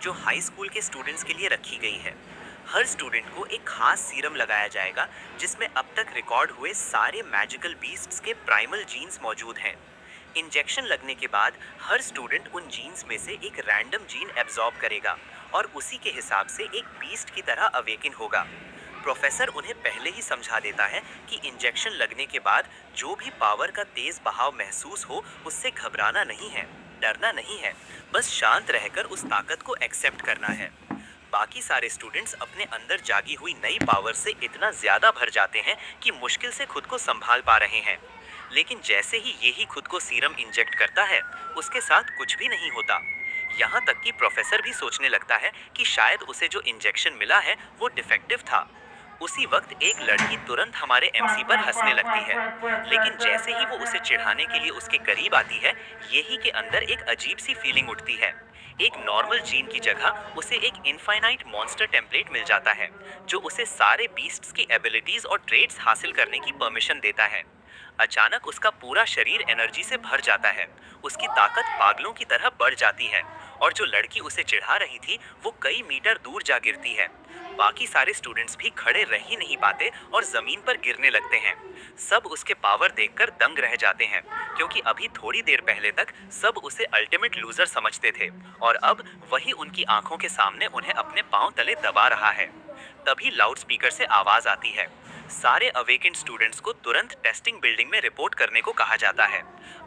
जो high school के students के लिए रखी गई है। हर स्टूडेंट को एक खास सीरम लगाया जाएगा जिसमें अब तक रिकॉर्ड हुए सारे मैजिकल बीस्ट्स के प्राइमल जीन्स मौजूद हैं। इंजेक्शन लगने के बाद हर स्टूडेंट उन जीन्स में से एक रैंडम जीन एब्जॉर्ब करेगा और उसी के हिसाब से एक बीस्ट की तरह अवेकिन होगा। प्रोफेसर उन्हें पहले ही समझा देता है कि इंजेक्शन लगने के बाद जो भी पावर का तेज बहाव महसूस हो उससे घबराना नहीं है, डरना नहीं है, बस शांत रहकर उस ताकत को एक्सेप्ट करना है। बाकी सारे स्टूडेंट्स अपने अंदर जागी हुई नई पावर से इतना ज्यादा भर जाते हैं कि मुश्किल से खुद को संभाल पा रहे हैं। लेकिन जैसे ही यही खुद को सीरम इंजेक्ट करता है, उसके साथ कुछ भी नहीं होता। यहाँ तक कि प्रोफेसर भी सोचने लगता है कि शायद उसे जो इंजेक्शन मिला है वो डिफेक्टिव था। उसी वक्त एक लड़की तुरंत हमारे एमसी पर हंसने लगती है, लेकिन जैसे ही वो उसे चिढ़ाने के लिए उसके करीब आती है, यही के अंदर एक अजीब सी फीलिंग उठती है। एक नॉर्मल जीन की जगह उसे एक इनफाइनाइट मॉन्स्टर टेम्पलेट मिल जाता है, जो उसे सारे बीस्ट्स की एबिलिटीज और ट्रेड्स हासिल करने की परमिशन देता है। अचानक उसका पूरा शरीर एनर्जी से भर जाता है, उसकी ताकत पागलों की तरह बढ़ जाती है और जो लड़की उसे चिढ़ा रही थी वो कई मीटर दूर जा गिरती है। बाकी सारे स्टूडेंट्स भी खड़े रह ही नहीं पाते और जमीन पर गिरने लगते हैं। सब उसके पावर देखकर दंग रह जाते हैं, क्योंकि अभी थोड़ी देर पहले तक सब उसे अल्टीमेट लूजर समझते थे और अब वही उनकी आंखों के सामने उन्हें अपने पांव तले दबा रहा है। तभी लाउड स्पीकर से आवाज आती है, सारे अवेकेंड स्टूडेंट्स को तुरंत टेस्टिंग बिल्डिंग में रिपोर्ट करने को कहा जाता है।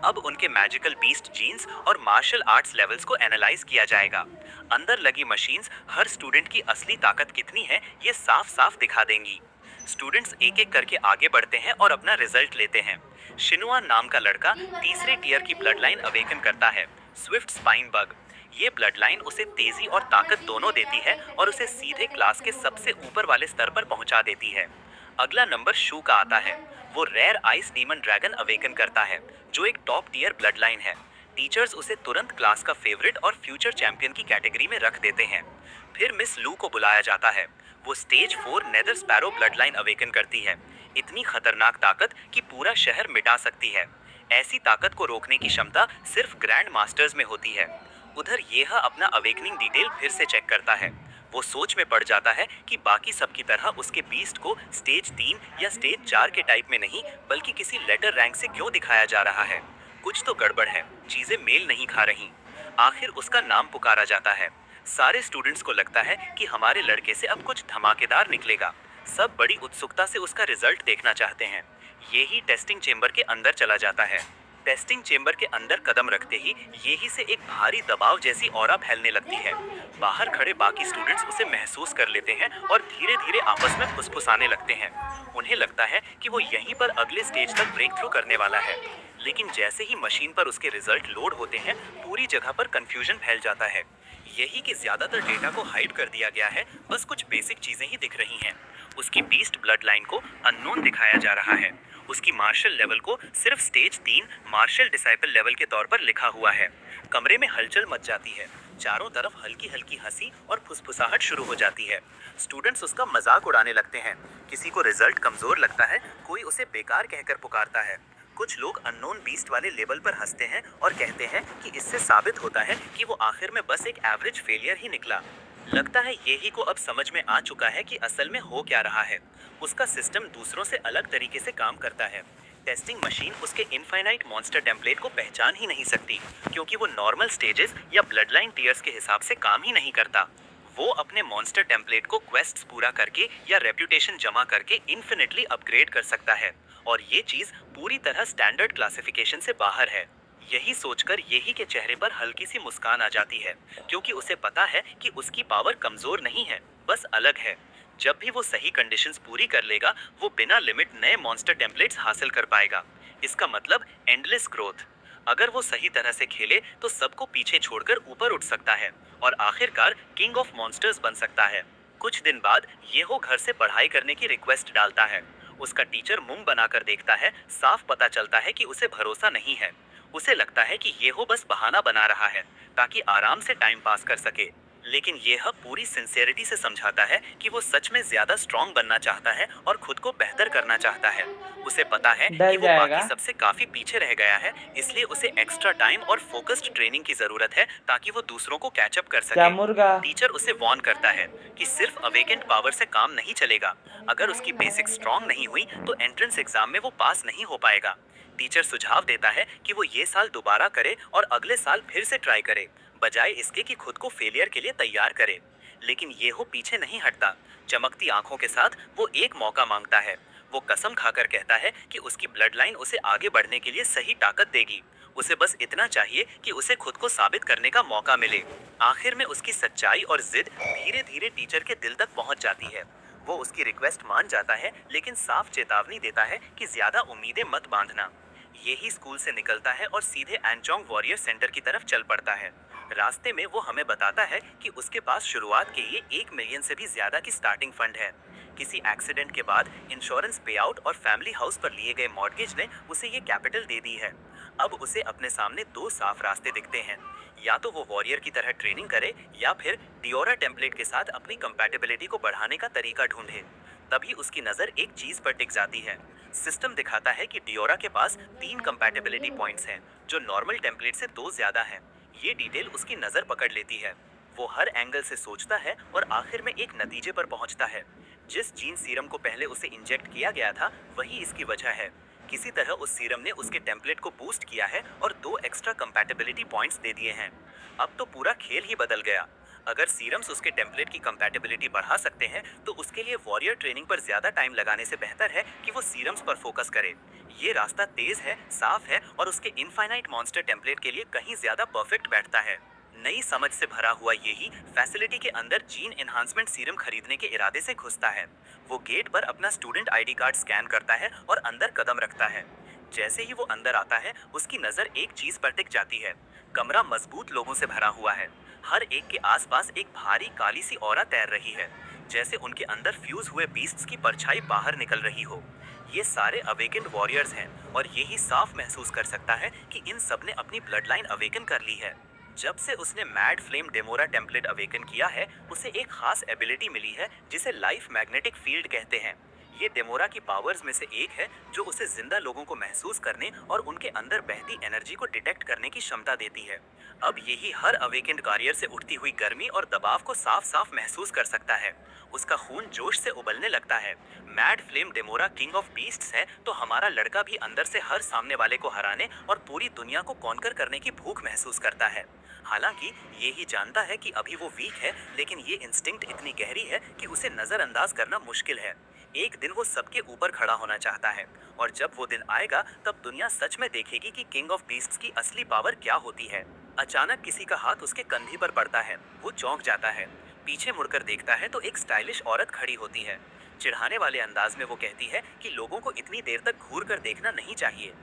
अब उनके मैजिकल बीस्ट जीन्स और मार्शल आर्ट्स लेवल्स को एनालाइज किया जाएगा। अंदर लगी मशीन्स हर स्टूडेंट की असली ताकत कितनी है ये साफ साफ दिखा देंगी। स्टूडेंट्स एक एक करके आगे बढ़ते हैं और अपना रिजल्ट लेते हैं। शिनुआ नाम का लड़का तीसरे टीयर की ब्लड लाइन अवेकन करता है, स्विफ्ट स्पाइन बग। ये ब्लड लाइन उसे तेजी और ताकत दोनों देती है और उसे सीधे क्लास के सबसे ऊपर वाले स्तर पर पहुंचा देती है। अगला नंबर शू का आता है। वो rare ice demon dragon awaken करता है, जो एक टॉप टियर ब्लड लाइन है। टीचर्स उसे तुरंत क्लास का फेवरेट और फ्यूचर चैंपियन की कैटेगरी में रख देते हैं। फिर मिस लू को बुलाया जाता है। वो stage 4 nether sparrow blood line awaken करती है, इतनी खतरनाक ताकत कि पूरा शहर मिटा सकती है। ऐसी ताकत को रोकने की क्षमता सिर्फ ग्रैंड मास्टर्स में होती है। उधर यह अपना अवेकनिंग डिटेल फिर से चेक करता है। वो सोच में पड़ जाता है कि बाकी सब की तरह उसके बीस्ट को स्टेज 3 या स्टेज 4 के टाइप में नहीं, बल्कि किसी लेटर रैंक से क्यों दिखाया जा रहा है। कुछ तो गड़बड़ है, चीजें मेल नहीं खा रही। आखिर उसका नाम पुकारा जाता है। सारे स्टूडेंट्स को लगता है कि हमारे लड़के से अब कुछ धमाकेदार निकलेगा। सब बड़ी उत्सुकता से उसका रिजल्ट देखना चाहते हैं। ये ही टेस्टिंग चेंबर के अंदर चला जाता है। टेस्टिंग चेंबर के अंदर कदम रखते ही यही से एक भारी दबाव जैसी ऑरा फैलने लगती है। बाहर खड़े बाकी स्टूडेंट्स उसे महसूस कर लेते हैं और धीरे धीरे आपस में फुसफुसाने लगते हैं। उन्हें लगता है कि वो यहीं पर अगले स्टेज तक ब्रेक थ्रू करने वाला है। लेकिन जैसे ही मशीन पर उसके रिजल्ट लोड होते हैं, पूरी जगह पर कंफ्यूजन फैल जाता है। यही कि ज्यादातर डेटा को हाइड कर दिया गया है, बस कुछ बेसिक चीजें ही दिख रही हैं। उसकी बीस्ट ब्लड लाइन को अननोन दिखाया जा रहा है। उसकी मार्शल लेवल को सिर्फ स्टेज 3 मार्शल डिसाइपल लेवल के तौर पर लिखा हुआ है। कमरे में हलचल मच जाती है। चारों तरफ हल्की हल्की हंसी और फुसफुसाहट शुरू हो जाती है। स्टूडेंट्स उसका मजाक उड़ाने लगते हैं। किसी को रिजल्ट कमजोर लगता है, कोई उसे बेकार कहकर पुकारता है। कुछ लोग अननोन बीस्ट वाले लेवल पर हंसते हैं और कहते हैं कि इससे साबित होता है कि वो आखिर में बस एक एवरेज फेलियर ही निकला। लगता है यही को अब समझ में आ चुका है कि असल में हो क्या रहा है। उसका सिस्टम दूसरों से अलग तरीके से काम करता है। टेस्टिंग मशीन उसके इनफाइनाइट मॉन्स्टर टेम्पलेट को पहचान ही नहीं सकती, क्योंकि वो नॉर्मल स्टेजेस या ब्लड लाइन टीयर्स के हिसाब से काम ही नहीं करता। वो अपने मॉन्स्टर टेम्पलेट को क्वेस्ट्स पूरा करके या रेप्यूटेशन जमा करके इन्फिनिटली अपग्रेड कर सकता है, और ये चीज पूरी तरह स्टैंडर्ड क्लासिफिकेशन से बाहर है। यही सोचकर यही के चेहरे पर हल्की सी मुस्कान आ जाती है, क्योंकि उसे पता है कि उसकी पावर कमजोर नहीं है, बस अलग है। जब भी वो सही कंडीशंस पूरी कर लेगा, वो बिना लिमिट नए मॉन्स्टर टेम्पलेट्स हासिल कर पाएगा। इसका मतलब एंडलेस ग्रोथ। अगर वो सही तरह से खेले तो सबको पीछे छोड़कर ऊपर उठ सकता है और आखिरकार किंग ऑफ मॉन्स्टर्स बन सकता है। कुछ दिन बाद येहो घर से पढ़ाई करने की रिक्वेस्ट डालता है। उसका टीचर मुंह बनाकर देखता है। साफ पता चलता है कि उसे भरोसा नहीं है। उसे लगता है कि येहो बस बहाना बना रहा है ताकि आराम से टाइम पास कर सके। लेकिन यह पूरी सिंसियरिटी से समझाता है कि वो सच में ज्यादा स्ट्रांग बनना चाहता है और खुद को बेहतर करना चाहता है। उसे पता है कि डल वो बाकी जाएगा। सबसे काफी पीछे रह गया है, इसलिए उसे एक्स्ट्रा टाइम और फोकस्ड ट्रेनिंग की जरूरत है ताकि वो दूसरों को कैचअप कर क्या सके। मुर्गा? टीचर उसे वार्न करता है कि सिर्फ अवेकेंट पावर से काम नहीं चलेगा। अगर उसकी बेसिक स्ट्रांग नहीं हुई तो एंट्रेंस एग्जाम में वो पास नहीं हो पाएगा। टीचर सुझाव देता है कि वो ये साल दोबारा करे और अगले साल फिर से ट्राई करे, बजाय इसके कि खुद को फेलियर के लिए तैयार करे। लेकिन ये हो पीछे नहीं हटता। चमकती आंखों के साथ वो एक मौका मांगता है। वो कसम खाकर कहता है कि उसकी ब्लड लाइन उसे आगे बढ़ने के लिए सही ताकत देगी। उसे बस इतना चाहिए कि उसे खुद को साबित करने का मौका मिले। आखिर में उसकी सच्चाई और जिद धीरे धीरे टीचर के दिल तक पहुंच जाती है। वो उसकी रिक्वेस्ट मान जाता है, लेकिन साफ चेतावनी देता है कि ज्यादा उम्मीदें मत बांधना। यही स्कूल से निकलता है और सीधे एंचोंग वॉरियर सेंटर की तरफ चल पड़ता है। रास्ते में वो हमें बताता है कि उसके पास शुरुआत के लिए 1 मिलियन से भी ज्यादा की स्टार्टिंग फंड है। किसी एक्सीडेंट के बाद इंश्योरेंस पे आउट और फैमिली हाउस पर लिए गए मॉर्गेज ने उसे ये कैपिटल दे दी है। अब उसे अपने सामने दो साफ रास्ते दिखते हैं। या तो वो वॉरियर की तरह ट्रेनिंग करे या फिर डियोरा टेम्पलेट के साथ अपनी कंपैटिबिलिटी को बढ़ाने का तरीका ढूंढे। तभी उसकी नजर एक चीज पर टिक जाती है। सिस्टम दिखाता है कि डियोरा के पास 3 कंपैटिबिलिटी पॉइंट्स हैं, जो नॉर्मल टेम्पलेट से 2 ज्यादा हैं। ये डिटेल उसकी नजर पकड़ लेती है। वो हर एंगल से सोचता है और आखिर में एक नतीजे पर पहुंचता है। जिस जीन सीरम को पहले उसे इंजेक्ट किया गया था, वही इसकी वजह है। किसी तरह उस सीरम ने उसके टेम्पलेट को बूस्ट किया है और 2 एक्स्ट्रा कंपैटिबिलिटी पॉइंट्स दे दिए हैं। अब तो पूरा खेल ही बदल गया। अगर सीरम्स उसके टेम्पलेट की कंपैटिबिलिटी बढ़ा सकते हैं, तो उसके लिए वॉरियर ट्रेनिंग पर ज्यादा टाइम लगाने से बेहतर है कि वो सीरम्स पर फोकस करे। ये रास्ता तेज है, साफ है और उसके इनफाइनाइट मॉन्स्टर टेम्पलेट के लिए कहीं ज्यादा परफेक्ट बैठता है। नई समझ से भरा हुआ यही फैसिलिटी के अंदर जीन एनहांसमेंट सीरम खरीदने के इरादे से घुसता है। वो गेट पर अपना स्टूडेंट आईडी कार्ड स्कैन करता है और अंदर कदम रखता है। जैसे ही वो अंदर आता है, उसकी नजर एक चीज पर टिक जाती है। कमरा मजबूत लोगों से भरा हुआ है। हर एक के आसपास एक भारी काली सी औरा तैर रही है, जैसे उनके अंदर फ्यूज हुए बीस्ट्स की परछाई बाहर निकल रही हो। ये सारे अवेकेंड वॉरियर्स हैं और यही साफ महसूस कर सकता है कि इन सब ने अपनी ब्लड लाइन अवेकन कर ली है। जब से उसने मैड फ्लेम डेमोरा टेम्पलेट अवेकन किया है, उसे एक खास एबिलिटी मिली है जिसे लाइफ मैग्नेटिक फील्ड कहते हैं। ये डेमोरा की पावर्स में से एक है, जो उसे जिंदा लोगों को महसूस करने और उनके अंदर बहती एनर्जी को डिटेक्ट करने की क्षमता देती है। अब यही हर अवेकेंड कार्रियर से उठती हुई गर्मी और दबाव को साफ साफ महसूस कर सकता है। उसका खून जोश से उबलने लगता है। Mad flame Demora king of beasts है, तो हमारा लड़का भी अंदर से हर सामने वाले को हराने और पूरी दुनिया को कॉन्कर करने की भूख महसूस करता है। हालांकि ये ही जानता है कि अभी वो वीक है, लेकिन ये इंस्टिंक्ट इतनी गहरी है कि उसे नजरअंदाज करना मुश्किल है। एक दिन वो सबके ऊपर खड़ा होना चाहता है, और जब वो दिन आएगा तब दुनिया सच में देखेगी कि किंग ऑफ बीस्ट्स की असली पावर क्या होती है। अचानक किसी का हाथ उसके कंधे पर पड़ता है। वो चौंक जाता है। पीछे मुड़कर देखता है तो एक स्टाइलिश औरत खड़ी होती है। चिढ़ाने वाले अंदाज में वो कहती है कि लोगों को इतनी देर तक घूर कर देखना नहीं चाहिए।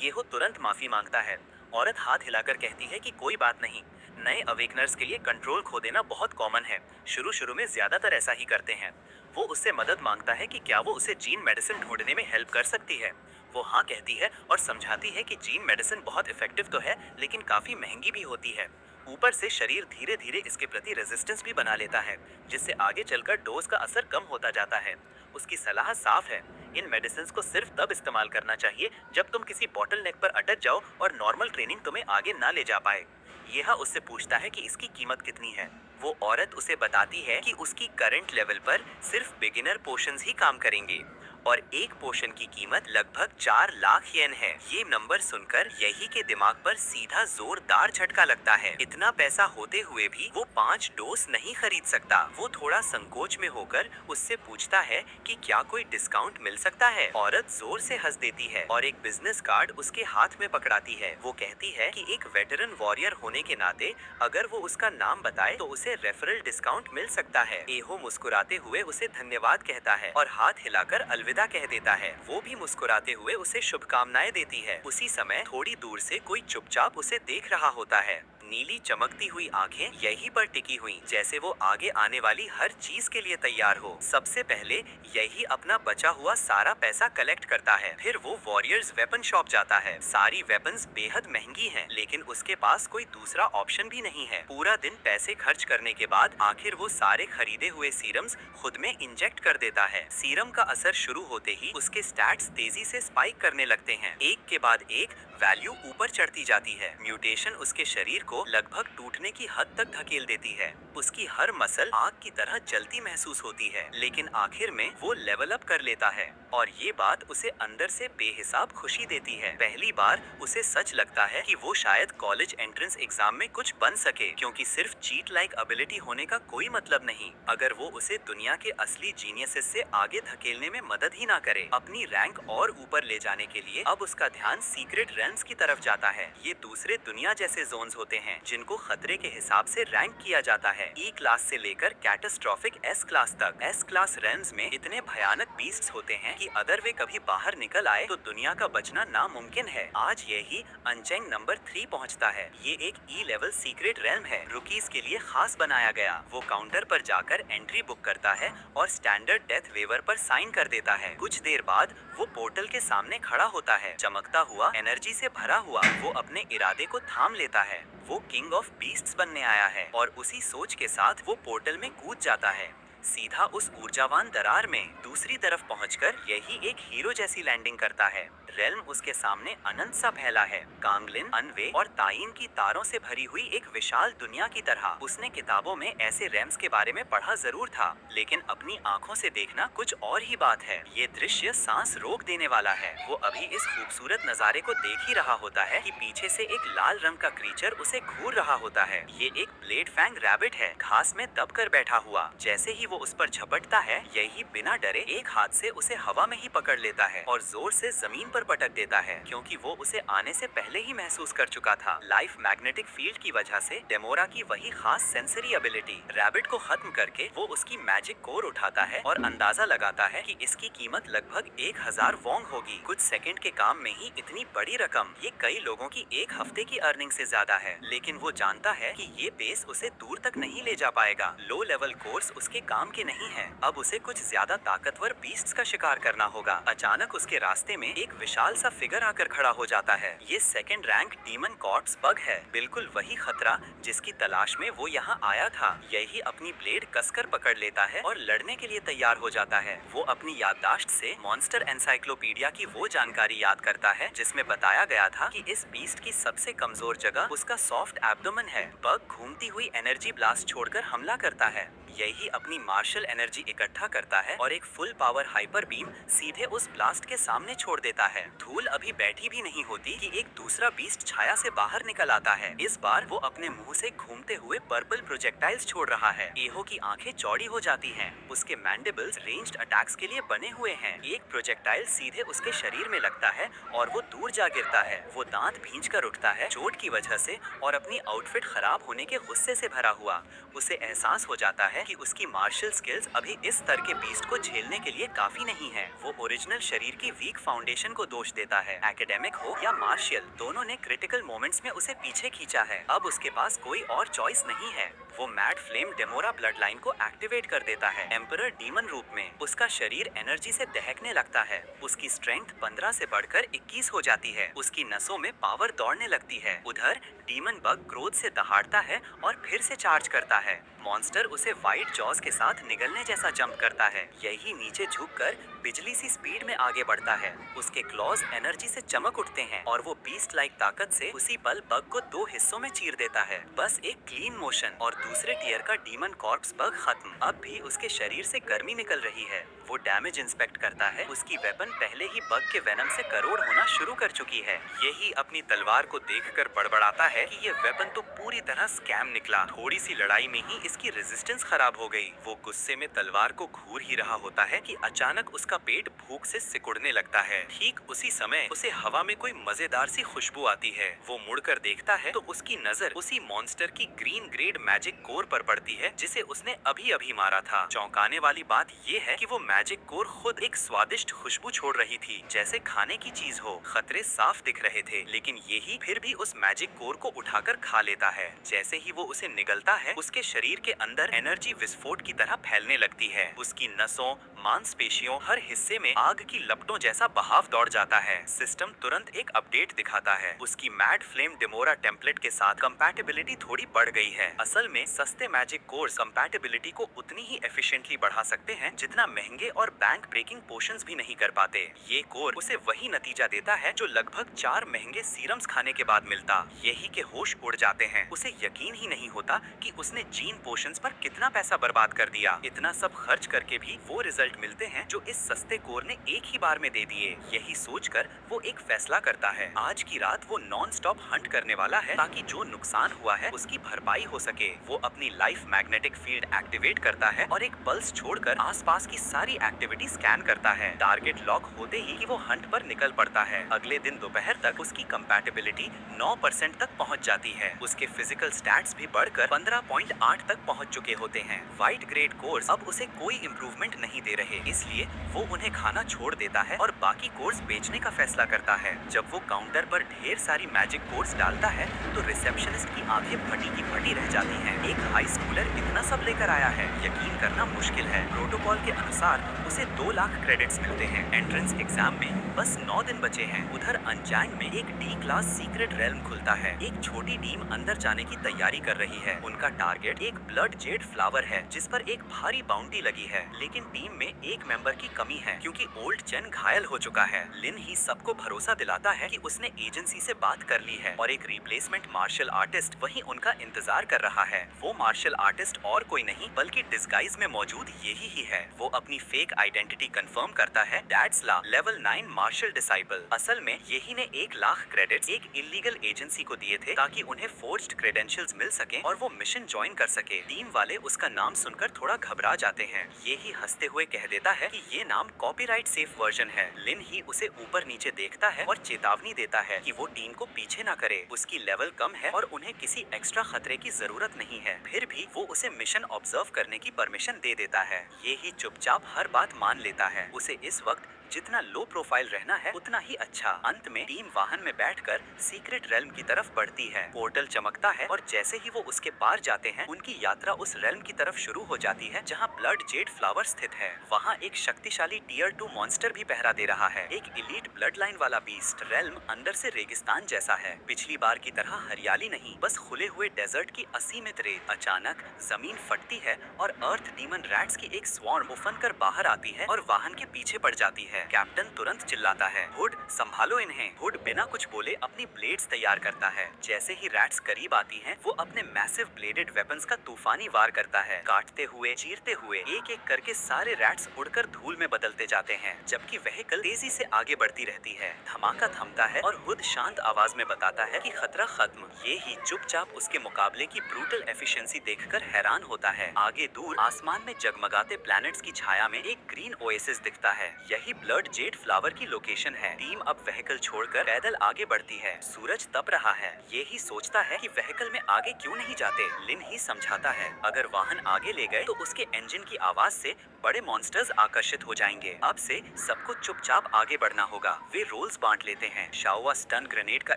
येहो तुरंत माफी मांगता है। औरत हाथ हिलाकर कहती है कि कोई बात नहीं, नए अवेकनर्स के लिए कंट्रोल खो देना बहुत कॉमन है। शुरू शुरू में ज्यादातर ऐसा ही करते हैं। वो उससे मदद मांगता है कि क्या वो उसे जीन मेडिसिन ढूंढने में हेल्प कर सकती है। वो हाँ कहती है और समझाती है कि जीन मेडिसिन बहुत इफेक्टिव तो है, लेकिन काफी महंगी भी होती है। ऊपर से शरीर धीरे धीरे इसके प्रति रेजिस्टेंस भी बना लेता है, जिससे आगे चलकर डोज का असर कम होता जाता है। उसकी सलाह साफ है, इन मेडिसिन को सिर्फ तब इस्तेमाल करना चाहिए जब तुम किसी बॉटल नेक पर अटक जाओ और नॉर्मल ट्रेनिंग तुम्हें आगे ना ले जा पाए। यह उससे पूछता है कि इसकी कीमत कितनी है। वो औरत उसे बताती है कि उसकी करंट लेवल पर सिर्फ बिगिनर पोशंस ही काम करेंगे और एक पोशन की कीमत लगभग 4 लाख येन है। ये नंबर सुनकर यही के दिमाग पर सीधा जोरदार झटका लगता है। इतना पैसा होते हुए भी वो 5 डोज नहीं खरीद सकता। वो थोड़ा संकोच में होकर उससे पूछता है कि क्या कोई डिस्काउंट मिल सकता है। औरत जोर से हंस देती है और एक बिजनेस कार्ड उसके हाथ में पकड़ाती है। वो कहती है कि एक वेटरन वॉरियर होने के नाते अगर वो उसका नाम बताए तो उसे रेफरल डिस्काउंट मिल सकता है। एहो मुस्कुराते हुए उसे धन्यवाद कहता है और हाथ हिलाकर अलविदा कह देता है। वो भी मुस्कुराते हुए उसे शुभकामनाएं देती है। उसी समय थोड़ी दूर से कोई चुपचाप उसे देख रहा होता है। नीली चमकती हुई आंखें यहीं पर टिकी हुई, जैसे वो आगे आने वाली हर चीज के लिए तैयार हो। सबसे पहले यही अपना बचा हुआ सारा पैसा कलेक्ट करता है। फिर वो वॉरियर्स वेपन शॉप जाता है। सारी वेपन्स बेहद महंगी हैं, लेकिन उसके पास कोई दूसरा ऑप्शन भी नहीं है। पूरा दिन पैसे खर्च करने के बाद आखिर वो सारे खरीदे हुए सीरम्स खुद में इंजेक्ट कर देता है। सीरम का असर शुरू होते ही उसके स्टैट्स तेजी से स्पाइक करने लगते हैं। एक के बाद एक वैल्यू ऊपर चढ़ती जाती है। म्यूटेशन उसके शरीर को लगभग टूटने की हद तक धकेल देती है। उसकी हर मसल आग की तरह जलती महसूस होती है, लेकिन आखिर में वो लेवल अप कर लेता है और ये बात उसे अंदर से बेहिसाब खुशी देती है। पहली बार उसे सच लगता है कि वो शायद कॉलेज एंट्रेंस एग्जाम में कुछ बन सके, क्योंकि सिर्फ चीट लाइक एबिलिटी होने का कोई मतलब नहीं अगर वो उसे दुनिया के असली जीनियसेस से आगे धकेलने में मदद ही ना करे। अपनी रैंक और ऊपर ले जाने के लिए अब उसका ध्यान सीक्रेट रेल्म्स की तरफ जाता है। ये दूसरे दुनिया जैसे जोन्स होते हैं जिनको खतरे के हिसाब से रैंक किया जाता है, ई क्लास से लेकर कैटास्ट्रॉफिक एस क्लास तक। एस क्लास रेल्म्स में इतने भयानक बीस्ट्स होते हैं कि अगर वे कभी बाहर निकल आए तो दुनिया का बचना नामुमकिन है। आज यही अनचेंग नंबर 3 पहुंचता है। ये एक ई लेवल सीक्रेट रेल्म है, रुकीज के लिए खास बनाया गया। वो काउंटर पर जाकर एंट्री बुक करता है और स्टैंडर्ड डेथ वेवर पर साइन कर देता है। कुछ देर बाद वो पोर्टल के सामने खड़ा होता है, चमकता हुआ, एनर्जी से भरा हुआ। वो अपने इरादे को थाम लेता है। वो किंग ऑफ बीस्ट्स बनने आया है और उसी सोच के साथ वो पोर्टल में कूद जाता है, सीधा उस ऊर्जावान दरार में। दूसरी तरफ पहुंचकर यही एक हीरो जैसी लैंडिंग करता है। रेल्म उसके सामने अनंत सा फैला है, कांगलिन, अनवे और ताइन की तारों से भरी हुई एक विशाल दुनिया की तरह। उसने किताबों में ऐसे रेम्स के बारे में पढ़ा जरूर था, लेकिन अपनी आंखों से देखना कुछ और ही बात है। ये दृश्य सांस रोक देने वाला है। वो अभी इस खूबसूरत नजारे को देख ही रहा होता है कि पीछे से एक लाल रंग का क्रीचर उसे घूर रहा होता है। ये एक ब्लेड फैंग रैबिट है, घास में दब कर बैठा हुआ। जैसे ही वो उस पर झपटता है, यही बिना डरे एक हाथ से उसे हवा में ही पकड़ लेता है और जोर से जमीन पर पटक देता है, क्योंकि वो उसे आने से पहले ही महसूस कर चुका था। लाइफ मैग्नेटिक फील्ड की वजह से डेमोरा की वही खास सेंसरी एबिलिटी। रैबिट को खत्म करके वो उसकी मैजिक कोर उठाता है और अंदाजा लगाता है कि इसकी कीमत लगभग 1000 वोंग होगी। कुछ सेकंड के काम में ही इतनी बड़ी रकम, ये कई लोगों की एक हफ्ते की अर्निंग से ज्यादा है। लेकिन वो जानता है कि ये पेस उसे दूर तक नहीं ले जा पाएगा। लो लेवल कोर्स उसके काम के नहीं है। अब उसे कुछ ज्यादा ताकतवर बीस्ट्स का शिकार करना होगा। अचानक उसके रास्ते में एक विशाल सा फिगर आकर खड़ा हो जाता है। ये second rank demon corps bug है, बिल्कुल वही खतरा जिसकी तलाश में वो यहाँ आया था। यही अपनी ब्लेड कसकर पकड़ लेता है और लड़ने के लिए तैयार हो जाता है। वो अपनी याददाश्त से मॉन्स्टर एनसाइक्लोपीडिया की वो जानकारी याद करता है जिसमें बताया गया था कि इस बीस्ट की सबसे कमजोर जगह उसका सॉफ्ट एब्डोमेन है। बग घूमती हुई एनर्जी ब्लास्ट छोड़कर हमला करता है। यही अपनी मार्शल एनर्जी इकट्ठा करता है और एक फुल पावर हाइपर बीम सीधे उस ब्लास्ट के सामने छोड़ देता है। धूल अभी बैठी भी नहीं होती कि एक दूसरा बीस्ट छाया से बाहर निकल आता है। इस बार वो अपने मुंह से घूमते हुए पर्पल प्रोजेक्टाइल्स छोड़ रहा है। एहो की आंखें चौड़ी हो जाती हैं। उसके मैंडिबल्स रेंज्ड अटैक्स के लिए बने हुए हैं। एक प्रोजेक्टाइल सीधे उसके शरीर में लगता है और वो दूर जा गिरता है। वो दांत भींच कर उठता है चोट की वजह से और अपनी आउटफिट खराब होने के गुस्से से भरा हुआ। उसे एहसास हो जाता है कि उसकी मार्शल स्किल्स अभी इस स्तर के बीस्ट को झेलने के लिए काफी नहीं है। वो ओरिजिनल शरीर की वीक फाउंडेशन को दोष देता है। एकेडमिक हो या मार्शियल, दोनों ने क्रिटिकल मोमेंट्स में उसे पीछे खींचा है। अब उसके पास कोई और चॉइस नहीं है। वो मैड फ्लेम डेमोरा ब्लड लाइन को एक्टिवेट कर देता है, एम्परर डीमन रूप में। उसका शरीर एनर्जी से दहकने लगता है। उसकी स्ट्रेंथ 15 से बढ़कर 21 हो जाती है। उसकी नसों में पावर दौड़ने लगती है। उधर डीमन बग क्रोध से दहाड़ता है और फिर से चार्ज करता है। मॉन्स्टर उसे वाइट जॉज के साथ निगलने जैसा जंप करता है। यही नीचे झुककर बिजली सी स्पीड में आगे बढ़ता है। उसके क्लॉज एनर्जी से चमक उठते हैं और वो बीस्ट लाइक ताकत से उसी पल बग को 2 हिस्सों में चीर देता है। बस एक क्लीन मोशन और दूसरे टियर का डीमन कॉर्प्स बग खत्म। अब भी उसके शरीर से गर्मी निकल रही है। वो डैमेज इंस्पेक्ट करता है। उसकी वेपन पहले ही बग के वेनम से करोड़ होना शुरू कर चुकी है। यही अपनी तलवार को देखकर बड़बड़ाता है कि ये वेपन तो पूरी तरह स्कैम निकला। थोड़ी सी लड़ाई में ही इसकी रेजिस्टेंस खराब हो गई। वो गुस्से में तलवार को घूर ही रहा होता है कि अचानक उसका पेट भूख से सिकुड़ने लगता है। ठीक उसी समय उसे हवा में कोई मजेदार सी खुशबू आती है। वो मुड़कर देखता है तो उसकी नजर उसी मॉन्स्टर की green grade magic magic core पर पड़ती है जिसे उसने अभी अभी मारा था। चौंकाने वाली बात ये है कि वो मैजिक कोर खुद एक स्वादिष्ट खुशबू छोड़ रही थी, जैसे खाने की चीज हो। खतरे साफ दिख रहे थे, लेकिन यही फिर भी उस मैजिक कोर को उठाकर खा लेता है। जैसे ही वो उसे निगलता है, उसके शरीर के अंदर एनर्जी विस्फोट की तरह फैलने लगती है। उसकी नसों, मांसपेशियों, हर हिस्से में आग की लपटों जैसा बहाव दौड़ जाता है। सिस्टम तुरंत एक अपडेट दिखाता है। उसकी मैड फ्लेम डिमोरा टेम्पलेट के साथ कंपैटिबिलिटी थोड़ी बढ़ गई है। असल में सस्ते मैजिक कोर्स कंपैटिबिलिटी को उतनी ही एफिशिएंटली बढ़ा सकते हैं जितना महंगे और बैंक ब्रेकिंग पोशंस भी नहीं कर पाते। ये कोर उसे वही नतीजा देता है जो लगभग 4 महंगे सीरम्स खाने के बाद मिलता। यही के होश उड़ जाते हैं। उसे यकीन ही नहीं होता कि उसने जीन पोशंस पर कितना पैसा बर्बाद कर दिया। इतना सब खर्च करके भी वो रिजल्ट मिलते हैं जो इस सस्ते कोर ने एक ही बार में दे दिए। यही सोचकर वो एक फैसला करता है। आज की रात वो नॉन स्टॉप हंट करने वाला है ताकि जो नुकसान हुआ है उसकी भरपाई हो सके। वो अपनी लाइफ मैग्नेटिक फील्ड एक्टिवेट करता है और एक पल्स छोड़कर आसपास की सारी एक्टिविटी स्कैन करता है। टारगेट लॉक होते ही वो हंट पर निकल पड़ता है। अगले दिन दोपहर तक उसकी कंपैटिबिलिटी 9% तक पहुंच जाती है। उसके फिजिकल स्टैट्स भी बढ़कर 15.8 तक पहुंच चुके होते हैं। व्हाइट ग्रेड कोर्स अब उसे कोई इम्प्रूवमेंट नहीं दे रहे, इसलिए वो उन्हें खाना छोड़ देता है और बाकी कोर्स बेचने का फैसला करता है। जब वो काउंटर पर ढेर सारी मैजिक कोर्स डालता है तो रिसेप्शनिस्ट की आंखें फटी की फटी रह जाती हैं। एक हाई स्कूलर इतना सब लेकर आया है, यकीन करना मुश्किल है। प्रोटोकॉल के अनुसार उसे 2 लाख क्रेडिट्स मिलते हैं। एंट्रेंस एग्जाम में बस 9 दिन बचे हैं। उधर अनजान में एक डी क्लास सीक्रेट रेल्म खुलता है। एक छोटी टीम अंदर जाने की तैयारी कर रही है। उनका टारगेट एक ब्लड जेड फ्लावर है जिस पर एक भारी बाउंटी लगी है, लेकिन टीम में एक मेंबर की कमी है क्योंकि ओल्ड चेन घायल हो चुका है। लिन ही सबको भरोसा दिलाता है कि उसने एजेंसी से बात कर ली है और एक रिप्लेसमेंट मार्शल आर्टिस्ट वहीं उनका इंतजार कर रहा है। वो मार्शल आर्टिस्ट और कोई नहीं बल्कि डिस्गाइज में मौजूद यही ही है। वो अपनी फेक आइडेंटिटी कंफर्म करता है, dad's law level 9 martial disciple. असल में यही ने 1 लाख क्रेडिट्स एक इलीगल एजेंसी को दिए थे ताकि उन्हें फोर्ज्ड क्रेडेंशियल्स मिल सके और वो मिशन ज्वाइन कर सके। टीम वाले उसका नाम सुनकर थोड़ा घबरा जाते हैं। ये ही हंसते हुए कह देता है कि ये नाम कॉपीराइट सेफ वर्जन है। लिन ही उसे ऊपर नीचे देखता है और चेतावनी देता है कि वो टीम को पीछे ना करे। उसकी लेवल कम है और उन्हें किसी एक्स्ट्रा खतरे की जरूरत नहीं है। फिर भी वो उसे मिशन ऑब्जर्व करने की परमिशन दे देता है। ये ही चुपचाप हर बात मान लेता है। उसे इस वक्त जितना लो प्रोफाइल रहना है उतना ही अच्छा। अंत में टीम वाहन में बैठकर सीक्रेट रेल्म की तरफ बढ़ती है। पोर्टल चमकता है और जैसे ही वो उसके पार जाते हैं उनकी यात्रा उस रेल्म की तरफ शुरू हो जाती है जहां ब्लड जेड फ्लावर स्थित है। वहां एक शक्तिशाली टियर 2 मॉन्स्टर भी पहरा दे रहा है, एक इलीट ब्लड लाइन वाला बीस्ट। रेल्म अंदर से रेगिस्तान जैसा है, पिछली बार की तरह हरियाली नहीं, बस खुले हुए डेजर्ट की असीमित रेत। अचानक जमीन फटती है और अर्थ डीमन रैट्स की एक स्वॉर्म उफन कर बाहर आती है और वाहन के पीछे पड़ जाती है। कैप्टन तुरंत चिल्लाता है, हुड संभालो इन्हें। हुड बिना कुछ बोले अपनी ब्लेड्स तैयार करता है। जैसे ही रैट्स करीब आती हैं, वो अपने मैसिव ब्लेडेड वेपन्स का तूफानी वार करता है। काटते हुए, चीरते हुए एक एक करके सारे रैट्स उड़कर धूल में बदलते जाते हैं, जबकि व्हीकल तेजी से आगे बढ़ती रहती है। धमाका थमता है और हुड शांत आवाज में बताता है कि खतरा खत्म। ये ही चुपचाप उसके मुकाबले की ब्रूटल एफिशिएंसी देखकर हैरान होता है। आगे दूर आसमान में जगमगाते प्लैनेट्स की छाया में एक ग्रीन ओएसिस दिखता है। यही ब्लड जेड फ्लावर की लोकेशन है। टीम अब व्हीकल छोड़कर पैदल आगे बढ़ती है। सूरज तप रहा है। ये ही सोचता है कि व्हीकल में आगे क्यों नहीं जाते। लिन ही समझाता है, अगर वाहन आगे ले गए तो उसके इंजन की आवाज से बड़े मॉन्स्टर्स आकर्षित हो जाएंगे। अब से सबको चुपचाप आगे बढ़ना होगा। वे रोल्स बांट लेते हैं। शाओवा स्टन ग्रेनेड का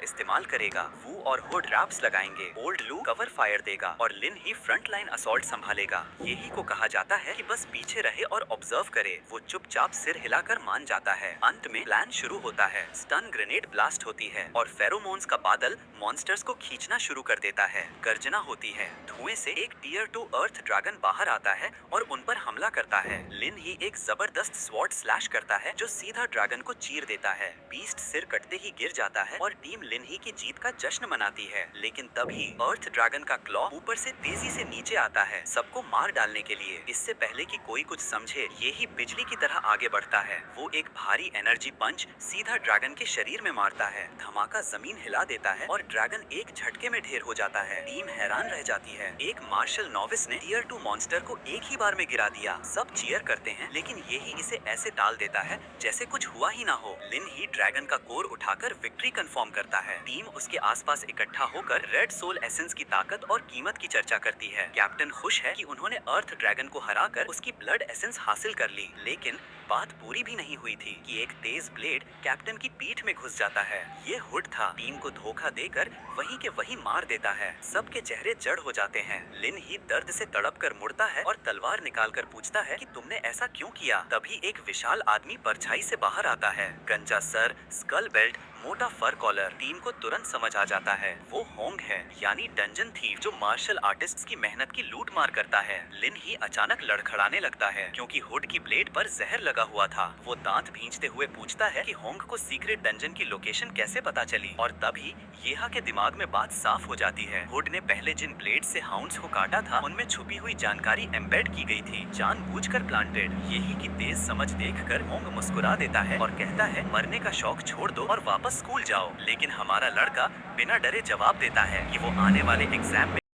इस्तेमाल करेगा, वू और हुड ट्रैप्स लगाएंगे, ओल्ड लू कवर फायर देगा और लिन ही फ्रंट लाइन असॉल्ट संभालेगा। यही को कहा जाता है कि बस पीछे रहे और ऑब्जर्व करे। वो चुपचाप सिर हिलाकर मान जाता है। अंत में प्लान शुरू होता है। स्टन ग्रेनेड ब्लास्ट होती है और फेरोमोन्स का बादल मॉन्स्टर्स को खींचना शुरू कर देता है। गर्जना होती है। धुएं से एक टियर 2 अर्थ ड्रैगन बाहर आता है और उन पर हमला करता है। लिन ही एक जबरदस्त स्वॉर्ड स्लैश करता है जो सीधा ड्रैगन को चीर देता है। बीस्ट सिर कटते ही गिर जाता है और टीम लिन ही की जीत का जश्न मनाती है। लेकिन तभी अर्थ ड्रैगन का क्लॉ ऊपर से तेजी से नीचे आता है, सबको मार डालने के लिए। इससे पहले कि कोई कुछ समझे, ये ही बिजली की तरह आगे बढ़ता है। वो वो एक भारी एनर्जी पंच सीधा ड्रैगन के शरीर में मारता है। धमाका जमीन हिला देता है और ड्रैगन एक झटके में ढेर हो जाता है। टीम हैरान रह जाती है। एक मार्शल नॉविस ने टियर 2 मॉन्स्टर को एक ही बार में गिरा दिया। सब चीयर करते हैं, लेकिन यही इसे ऐसे टाल देता है जैसे कुछ हुआ ही ना हो। लिन ही ड्रैगन का कोर उठाकर विक्ट्री कंफर्म करता है। टीम उसके आसपास इकट्ठा होकर रेड सोल एसेंस की ताकत और कीमत की चर्चा करती है। कैप्टन खुश है कि उन्होंने अर्थ ड्रैगन को हराकर उसकी ब्लड एसेंस हासिल कर ली, लेकिन बात पूरी भी नहीं हुई थी कि एक तेज ब्लेड कैप्टन की पीठ में घुस जाता है। ये हुड था। टीम को धोखा देकर वहीं के वहीं मार देता है। सबके चेहरे जड़ हो जाते हैं। लिन ही दर्द से तड़प कर मुड़ता है और तलवार निकालकर पूछता है कि तुमने ऐसा क्यों किया। तभी एक विशाल आदमी परछाई से बाहर आता है। गंजा सर, स्कल बेल्ट, मोटा फर कॉलर। टीम को तुरंत समझ आ जाता है वो होंग है, यानी डंजन थीफ, जो मार्शल आर्टिस्ट्स की मेहनत की लूट मार करता है। लिन ही अचानक लड़खड़ाने लगता है क्योंकि हुड की ब्लेड पर जहर लगा हुआ था। वो दांत भींचते हुए पूछता है कि होंग को सीक्रेट डंजन की लोकेशन कैसे पता चली, और तभी येहा के दिमाग में बात साफ हो जाती है। हुड ने पहले जिन ब्लेड से हाउंड्स को काटा था उनमें छुपी हुई जानकारी एम्बेड की गई थी, जानबूझकर प्लांटेड। यही की तेज समझ देखकर होंग मुस्कुरा देता है और कहता है मरने का शौक छोड़ दो और वापस स्कूल जाओ। लेकिन हमारा लड़का बिना डरे जवाब देता है कि वो आने वाले एग्जाम में